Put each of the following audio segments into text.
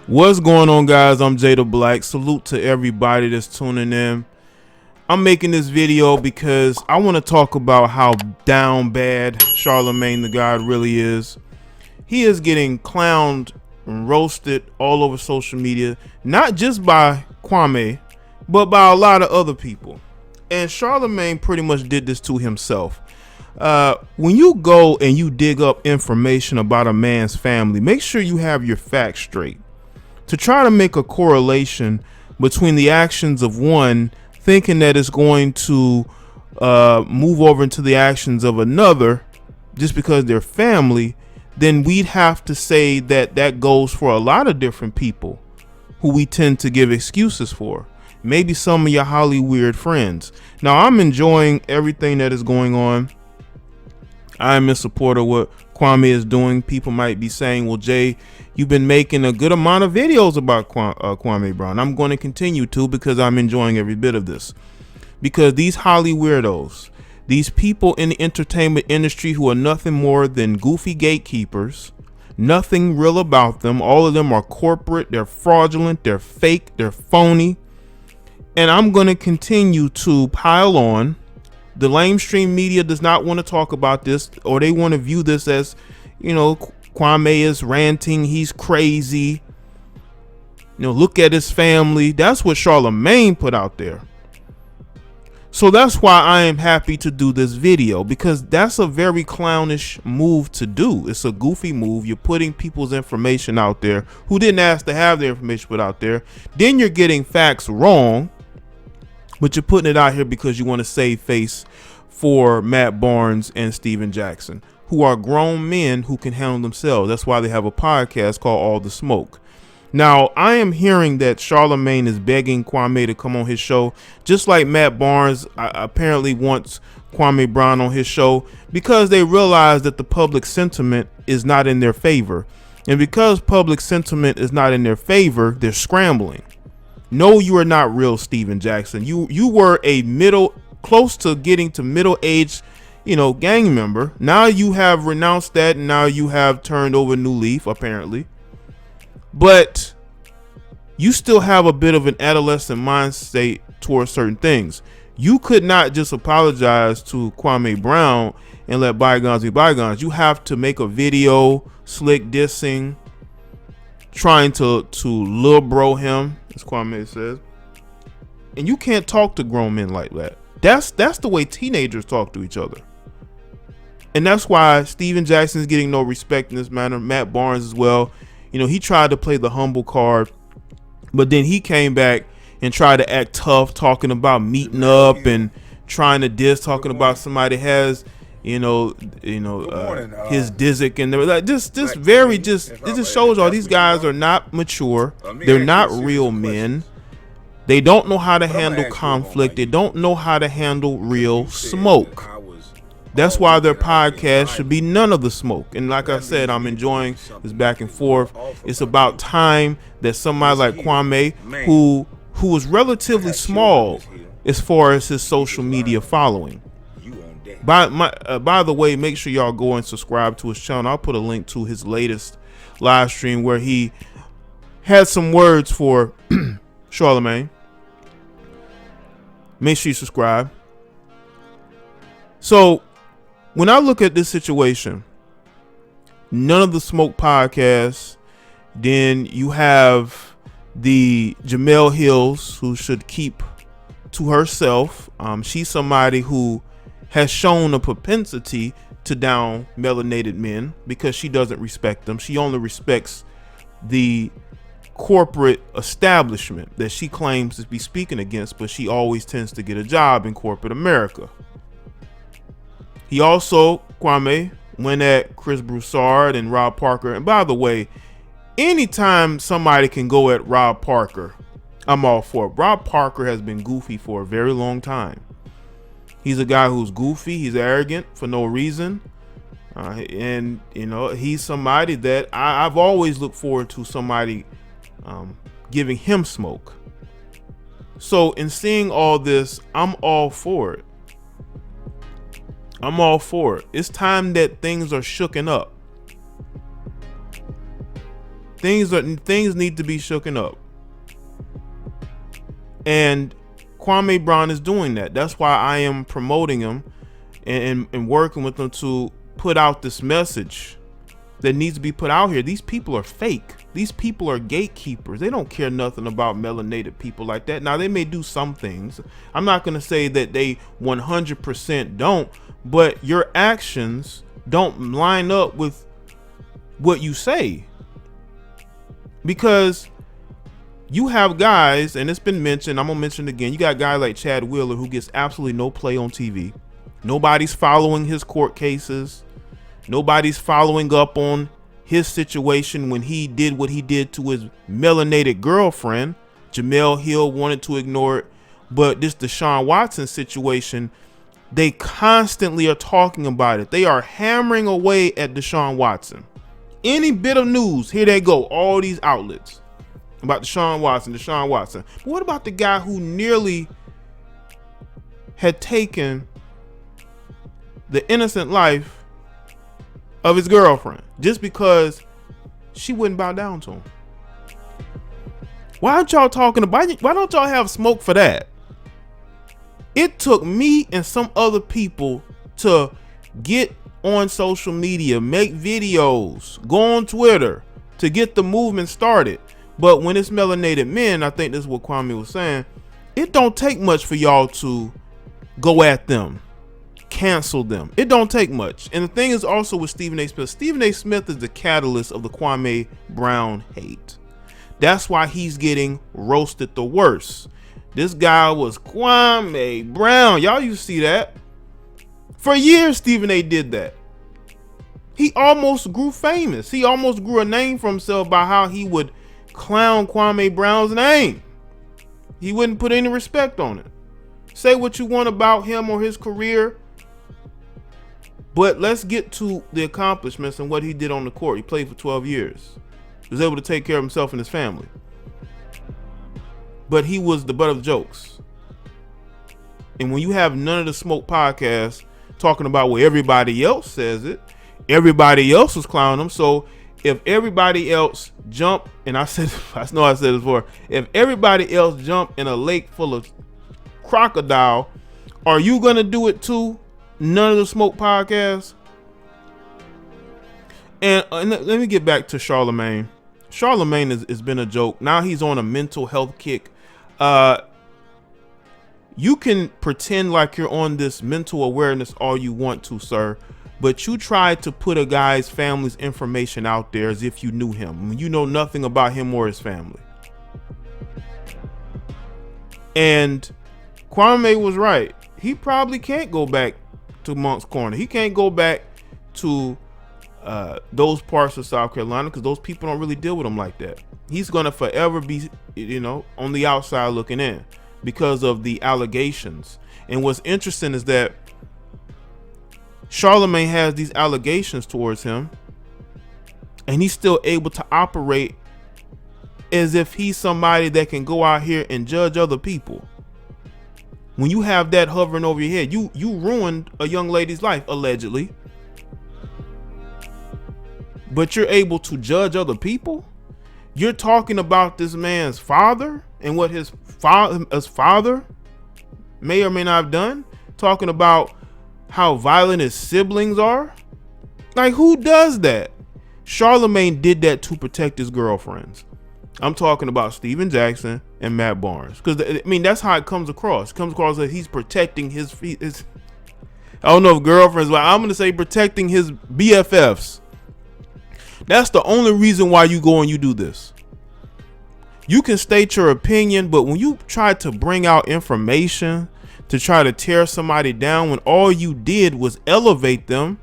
What's going on, guys? I'm Jay the Black. Salute to everybody that's tuning in. I'm making this video because I want to talk about how down bad Charlamagne the God really is. He is getting clowned and roasted all over social media, not just by Kwame, but by a lot of other people. And Charlamagne pretty much did this to himself. When you go and you dig up information about a man's family, make sure you have your facts straight. To try to make a correlation between the actions of one, thinking that it's going to move over into the actions of another just because they're family, then we'd have to say that that goes for a lot of different people who we tend to give excuses for. Maybe some of your Hollywood friends. Now, I'm enjoying everything that is going on. I'm in support of what Kwame is doing. People might be saying, well, Jay, you've been making a good amount of videos about Kwame Brown. I'm going to continue to, because I'm enjoying every bit of this. Because these Hollywood weirdos, these people in the entertainment industry who are nothing more than goofy gatekeepers, nothing real about them. All of them are corporate, they're fraudulent, they're fake, they're phony. And I'm going to continue to pile on. The lamestream media does not want to talk about this, or they want to view this as, you know, Kwame is ranting, he's crazy. You know, look at his family. That's what Charlamagne put out there. So that's why I am happy to do this video, because that's a very clownish move to do. It's a goofy move. You're putting people's information out there who didn't ask to have their information put out there. Then you're getting facts wrong, but you're putting it out here because you want to save face for Matt Barnes and Steven Jackson, who are grown men who can handle themselves. That's why they have a podcast called All the Smoke. Now, I am hearing that Charlamagne is begging Kwame to come on his show, just like Matt Barnes apparently wants Kwame Brown on his show, because they realize that the public sentiment is not in their favor. And because public sentiment is not in their favor, they're scrambling. No, you are not real Steven Jackson. You were a close to getting to middle age, gang member. Now you have renounced that, and now you have turned over a new leaf, apparently. But you still have a bit of an adolescent mind state towards certain things. You could not just apologize to Kwame Brown and let bygones be bygones. You have to make a video slick dissing, trying to lil bro him, as Kwame says. And you can't talk to grown men like that. That's the way teenagers talk to each other. And that's why Steven Jackson is getting no respect in this manner. Matt Barnes as well. He tried to play the humble card, but then he came back and tried to act tough, talking about meeting up and trying to diss, talking about somebody has, his Dizzy, and like this it just shows all these guys are not mature. They're not real men. They don't know how to handle conflict. They don't know how to handle real smoke. That's why their podcast should be None of the Smoke. And like I said, I'm enjoying this back and forth. It's about time that somebody like Kwame, who was relatively small as far as his social media following. By the way, make sure y'all go and subscribe to his channel. I'll put a link to his latest live stream where he had some words for Charlamagne. Make sure you subscribe. So when I look at this situation, None of the Smoke podcast, then you have the Jamel Hills, who should keep to herself. She's somebody who has shown a propensity to down melanated men because she doesn't respect them. She only respects the corporate establishment that she claims to be speaking against, but she always tends to get a job in corporate America. He also, Kwame, went at Chris Broussard and Rob Parker. And by the way, anytime somebody can go at Rob Parker, I'm all for it. Rob Parker has been goofy for a very long time. He's a guy who's goofy. He's arrogant for no reason. And, he's somebody that I've always looked forward to somebody giving him smoke. So in seeing all this, I'm all for it. I'm all for it. It's time that things are shooken up. Things need to be shooken up. And Kwame Brown is doing that. That's why I am promoting him and working with him to put out this message that needs to be put out here. These people are fake. These people are gatekeepers. They don't care nothing about melanated people like that. Now, they may do some things. I'm not going to say that they 100% don't, but your actions don't line up with what you say. Because you have guys, and it's been mentioned, I'm going to mention it again. You got a guy like Chad Wheeler who gets absolutely no play on TV. Nobody's following his court cases. Nobody's following up on his situation when he did what he did to his melanated girlfriend. Jamel Hill wanted to ignore it. But this Deshaun Watson situation, they constantly are talking about it. They are hammering away at Deshaun Watson. Any bit of news, here they go. All these outlets about Deshaun Watson. But what about the guy who nearly had taken the innocent life of his girlfriend just because she wouldn't bow down to him? Why aren't y'all talking about it? Why don't y'all have smoke for that? It took me and some other people to get on social media, make videos, go on Twitter to get the movement started. But when it's melanated men, I think this is what Kwame was saying, it don't take much for y'all to go at them, cancel them. It don't take much. And the thing is also with Stephen A. Smith. Stephen A. Smith is the catalyst of the Kwame Brown hate. That's why he's getting roasted the worst. This guy was Kwame Brown. Y'all used to see that. For years, Stephen A. did that. He almost grew famous. He almost grew a name for himself by how he would clown Kwame Brown's name. He wouldn't put any respect on it. Say what you want about him or his career, but let's get to the accomplishments and what he did on the court. He played for 12 years. He was able to take care of himself and his family. But he was the butt of the jokes. And when you have None of the Smoke podcast talking about what everybody else says it, everybody else was clowning him. So if everybody else jump, and I know I said this before, if everybody else jump in a lake full of crocodile, are you gonna do it too? None of the Smoke podcast. And let me get back to Charlamagne. Charlamagne has been a joke. Now he's on a mental health kick. You can pretend like you're on this mental awareness all you want to, sir, but you tried to put a guy's family's information out there as if you knew him. You know nothing about him or his family. And Kwame was right. He probably can't go back to Monk's Corner. He can't go back to those parts of South Carolina because those people don't really deal with him like that. He's gonna forever be, on the outside looking in because of the allegations. And what's interesting is that Charlamagne has these allegations towards him, and he's still able to operate as if he's somebody that can go out here and judge other people. When you have that hovering over your head, you ruined a young lady's life, allegedly. But you're able to judge other people? You're talking about this man's father and what his father may or may not have done? Talking about how violent his siblings are? Like, who does that? Charlamagne did that to protect his girlfriends. I'm talking about Steven Jackson and Matt Barnes. Because, that's how it comes across. It comes across that he's protecting his I don't know if girlfriends, but I'm going to say protecting his BFFs. That's the only reason why you go and you do this. You can state your opinion, but when you try to bring out information to try to tear somebody down when all you did was elevate them,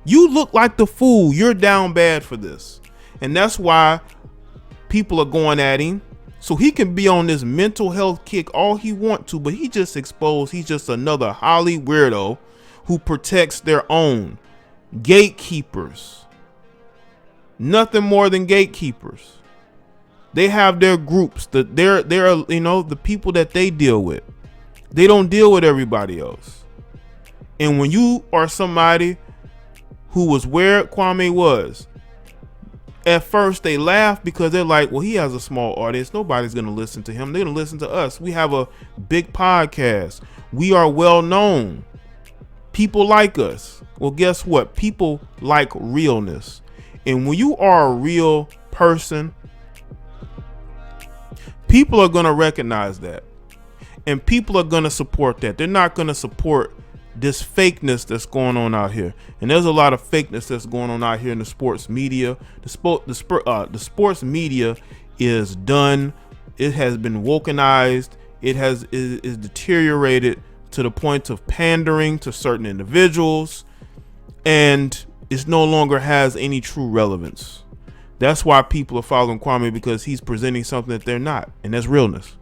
you look like the fool. You're down bad for this. And that's why people are going at him. So he can be on this mental health kick all he want to, but he just exposed he's just another Holly weirdo who protects their own. Gatekeepers. Nothing more than gatekeepers. They have their groups, they're the people that they deal with. They don't deal with everybody else. And when you are somebody who was where Kwame was at first they laugh because they're like, well, he has a small audience. Nobody's going to listen to him. They're going to listen to us. We have a big podcast. We are well known. People like us. Well, guess what? People like realness. And when you are a real person, people are going to recognize that. And people are going to support that. They're not going to support this fakeness that's going on out here. And there's a lot of fakeness that's going on out here in the sports media. The sports media is done. It has been wokenized. It is deteriorated to the point of pandering to certain individuals, and it no longer has any true relevance. That's why people are following Kwame, because he's presenting something that they're not, and that's realness.